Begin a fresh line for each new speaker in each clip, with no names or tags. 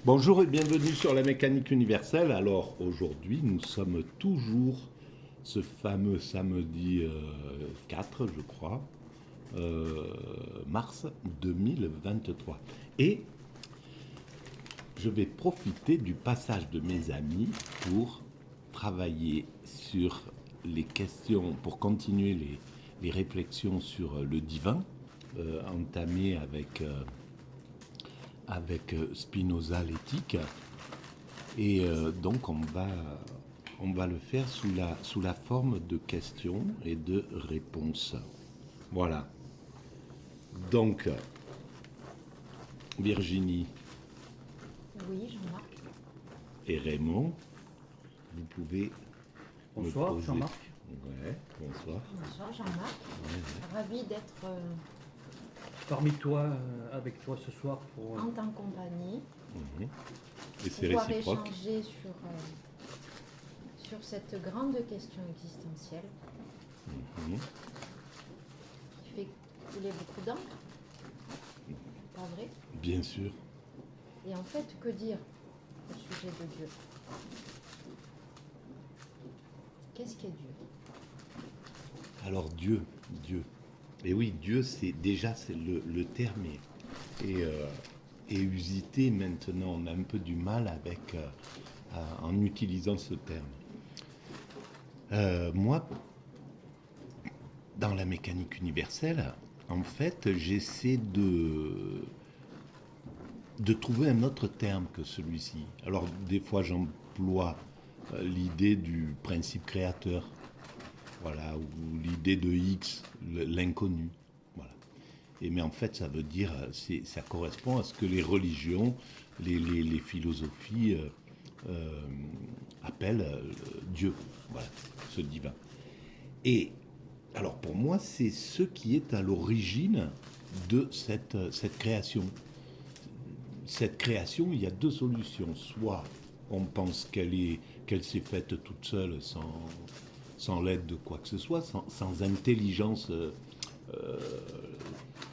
Bonjour et bienvenue sur la mécanique universelle. Alors aujourd'hui, nous sommes toujours ce fameux samedi 4, je crois, mars 2023. Et je vais profiter du passage de mes amis pour travailler sur les questions, pour continuer les réflexions sur le divin, entamées avec Spinoza l'éthique. Et donc on va le faire sous la forme de questions et de réponses. Voilà. Donc, Virginie
Oui, Jean-Marc.
et Raymond, vous pouvez
Bonsoir,
me poser...
Jean-Marc.
Ouais, bonsoir.
Bonsoir Jean-Marc.
Ouais.
Ravi d'être
Parmi toi, avec toi ce soir pour...
en ta compagnie,
Mhm. Et c'est
pouvoir
réciproque.
échanger sur cette grande question existentielle
Mhm.
qui fait couler beaucoup d'encre, pas vrai?
Bien sûr.
Et en fait, que dire au sujet de Dieu? Qu'est-ce qu'est Dieu?
Alors Dieu. Et oui, Dieu, c'est le terme est usité maintenant. On a un peu du mal en utilisant ce terme. Moi, dans la mécanique universelle, en fait, j'essaie de trouver un autre terme que celui-ci. Alors, des fois, j'emploie l'idée du principe créateur, voilà, ou l'idée de X, l'inconnu, voilà. Mais en fait, ça veut dire, ça correspond à ce que les religions, les philosophies appellent Dieu, voilà, ce divin. Et alors pour moi, c'est ce qui est à l'origine de cette création. Cette création, il y a deux solutions. Soit on pense qu'elle s'est faite toute seule sans l'aide de quoi que ce soit, sans intelligence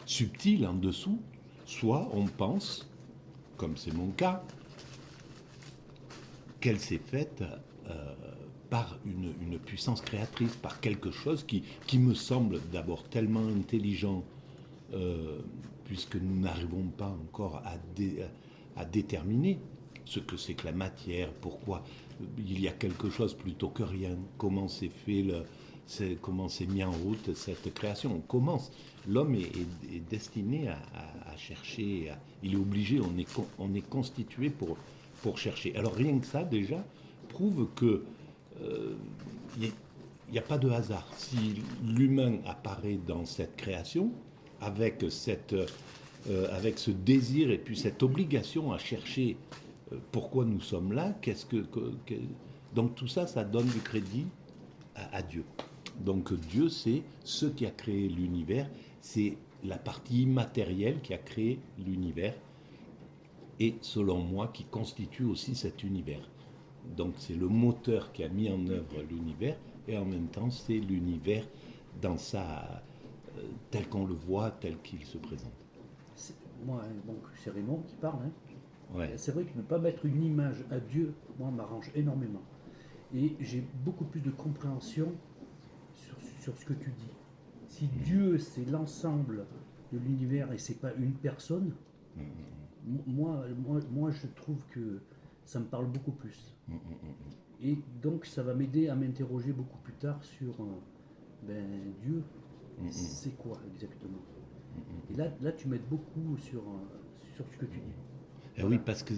subtile en dessous, soit on pense, comme c'est mon cas, qu'elle s'est faite par une puissance créatrice, par quelque chose qui me semble d'abord tellement intelligent, puisque nous n'arrivons pas encore à déterminer ce que c'est que la matière, pourquoi il y a quelque chose plutôt que rien, comment c'est fait, comment c'est mis en route cette création. On commence. L'homme est destiné à chercher, il est obligé, on est constitué pour chercher. Alors rien que ça déjà prouve que il n'y a pas de hasard. Si l'humain apparaît dans cette création, avec ce désir et puis cette obligation à chercher pourquoi nous sommes là, donc tout ça, ça donne du crédit à Dieu. Donc Dieu, c'est ce qui a créé l'univers, c'est la partie immatérielle qui a créé l'univers et selon moi qui constitue aussi cet univers. Donc c'est le moteur qui a mis en œuvre l'univers et en même temps c'est l'univers dans tel qu'on le voit, tel qu'il se présente.
Moi, donc c'est Raymond qui parle. Hein.
Ouais.
C'est vrai que ne pas mettre une image à Dieu, moi, m'arrange énormément. Et j'ai beaucoup plus de compréhension sur ce que tu dis. Si Dieu, c'est l'ensemble de l'univers et c'est pas une personne, moi, je trouve que ça me parle beaucoup plus. Et donc, ça va m'aider à m'interroger beaucoup plus tard sur Dieu, c'est quoi exactement. Et là, tu m'aides beaucoup sur ce que tu dis.
Oui, parce que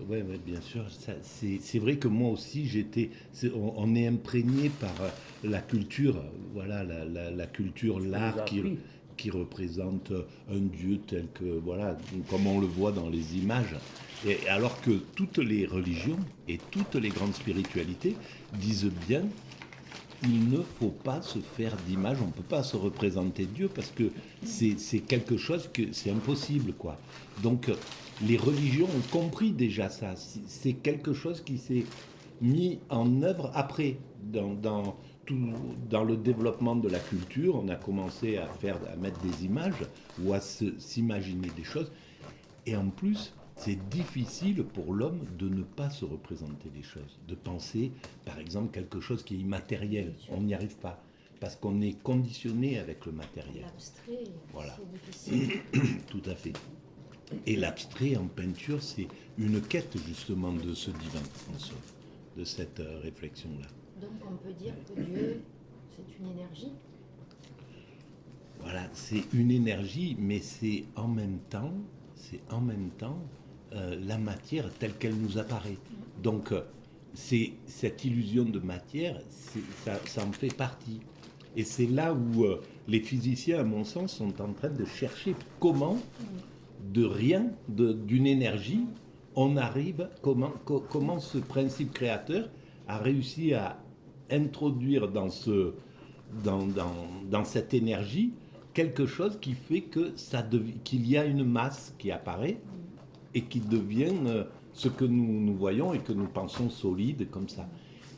ouais, bien sûr, c'est vrai que moi aussi, on est imprégné par la culture, voilà, la culture, l'art qui représente un dieu tel que, voilà, comme on le voit dans les images. Et alors que toutes les religions et toutes les grandes spiritualités disent bien il ne faut pas se faire d'image, on ne peut pas se représenter Dieu parce que c'est quelque chose que c'est impossible, quoi. Donc les religions ont compris déjà ça. C'est quelque chose qui s'est mis en œuvre après dans le développement de la culture. On a commencé à mettre des images ou à s'imaginer des choses. Et en plus, c'est difficile pour l'homme de ne pas se représenter les choses, de penser, par exemple, quelque chose qui est immatériel.
Bien sûr.
On n'y arrive pas, parce qu'on est conditionné avec le matériel.
L'abstrait,
Voilà.
c'est difficile.
Tout à fait. Et l'abstrait en peinture, c'est une quête justement de ce divin, de cette réflexion-là.
Donc on peut dire que Dieu, c'est une énergie.
Voilà, c'est une énergie, mais c'est en même temps la matière telle qu'elle nous apparaît. Donc, c'est cette illusion de matière, ça en fait partie. Et c'est là où les physiciens, à mon sens, sont en train de chercher comment, de rien, d'une énergie, on arrive, comment ce principe créateur a réussi à introduire dans cette énergie quelque chose qui fait que qu'il y a une masse qui apparaît et qui devient ce que nous voyons et que nous pensons solide comme ça.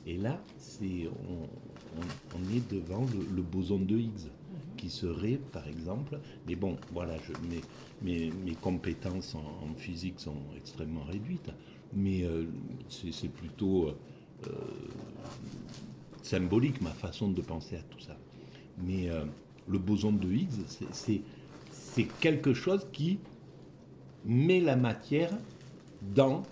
Et là, on est devant le boson de Higgs, qui serait, par exemple, mais bon, voilà, mes compétences en physique sont extrêmement réduites, mais c'est plutôt symbolique ma façon de penser à tout ça. Mais le boson de Higgs, c'est quelque chose qui met la matière dans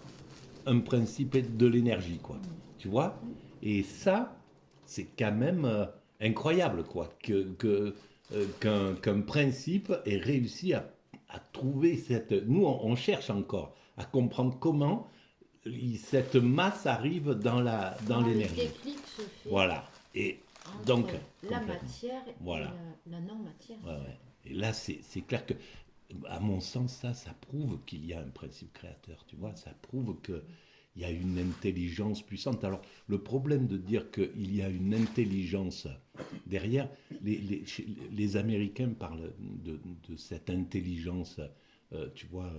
un principe de l'énergie, quoi. Tu vois? Et ça, c'est quand même incroyable, quoi, qu'un principe ait réussi à trouver cette... Nous, on cherche encore à comprendre comment cette masse arrive dans l'énergie.
Le déclic se fait
Voilà. Et
entre
donc,
la matière
voilà.
et la non-matière.
Ouais, ouais. Et là, c'est clair que, à mon sens, ça prouve qu'il y a un principe créateur, tu vois, ça prouve qu'il y a une intelligence puissante. Alors, le problème de dire qu'il y a une intelligence derrière, les Américains parlent de cette intelligence, tu vois,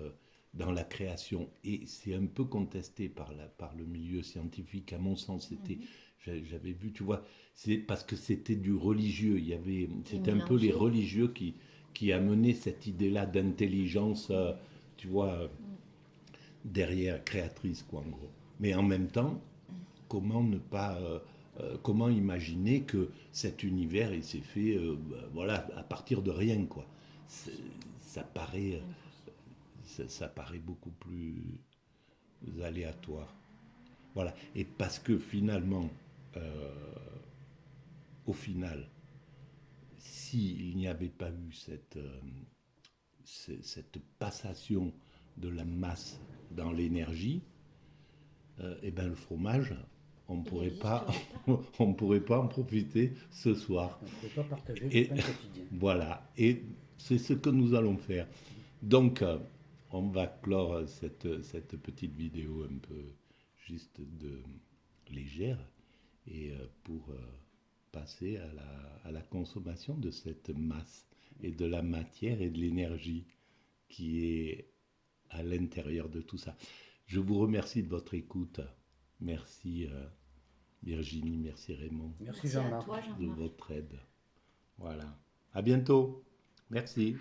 dans la création, et c'est un peu contesté par le milieu scientifique, à mon sens, j'avais vu, tu vois, c'est parce que c'était du religieux, c'était un peu les religieux qui amenaient cette idée-là d'intelligence, tu vois, derrière, créatrice, quoi, en gros. Mais en même temps, comment ne pas... comment imaginer que cet univers il s'est fait voilà, à partir de rien, quoi. Ça paraît, ça paraît beaucoup plus aléatoire. Voilà. Et parce que finalement, au final, s'il n'y avait pas eu cette passation de la masse dans l'énergie, et ben le fromage, on pourrait pas en profiter ce soir.
On ne pourrait pas partager le pain quotidien.
Voilà, et c'est ce que nous allons faire. Donc, on va clore cette petite vidéo un peu juste légère et pour passer à la consommation de cette masse et de la matière et de l'énergie qui est à l'intérieur de tout ça. Je vous remercie de votre écoute. Merci Virginie, merci Raymond.
Merci Jean-Marc.
À toi, Jean-Marc.
De votre aide. Voilà. À bientôt. Merci.